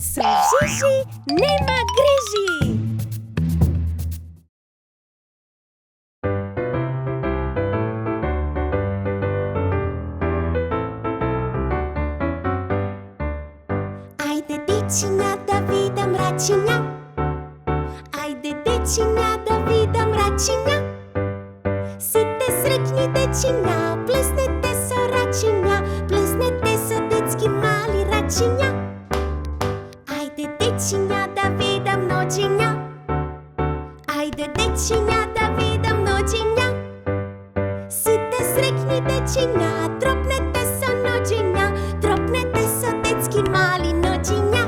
Su žiži, nema griži. Ajde dečinja da vidam račinja. Ajde dečinja da vidam račinja. Site srećni dečinja, plesnete so račinja, plesnete so dečki mali račinja. Ajde dečinja da vidam noćinja. Ajde dečinja da vidam noćinja. Site srećni dečinja, tropnete so noćinja, tropnete so dečki mali noćinja.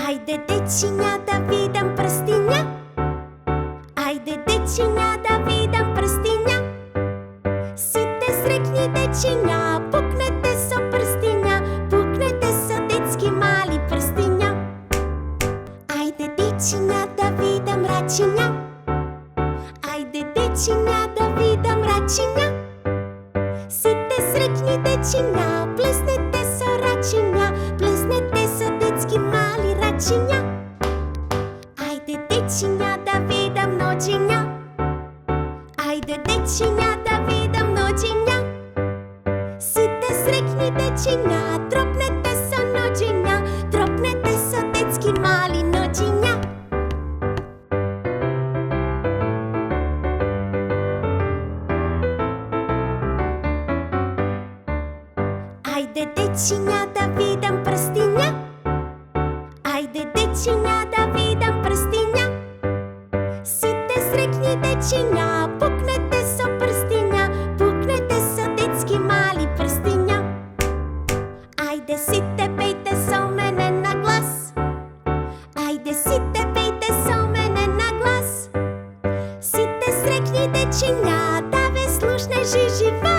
Ajde dečinja da vidam prstinja. Ajde dečinja da vidam prstinja. Site srećni dečinja, puknete so prstinja, puknete so dečki mali prstinja. Ajde dečinja da vidam račinja. Ajde dečinja da vidam račinja. Site srećni dečinja, plesnete so račinja, plesnete so dečki mali račinja. Ajde dečinja da vidam noćinja. Ajde dečinja da vidam noćinja. Site srećni dečinja, tropnete so noćinja, tropnete so dečki mali noćinja. Ajde dečinja da vidam prstinja. Ajde dečinja da vidam prstinja. Site srećni dečinja, puknete so prstinja, puknete so dečki mali prstinja. Ajde site pejte so mene na glas. Ajde site pejte so mene na glas. Site srećni dečinja, da ve slušne žiži.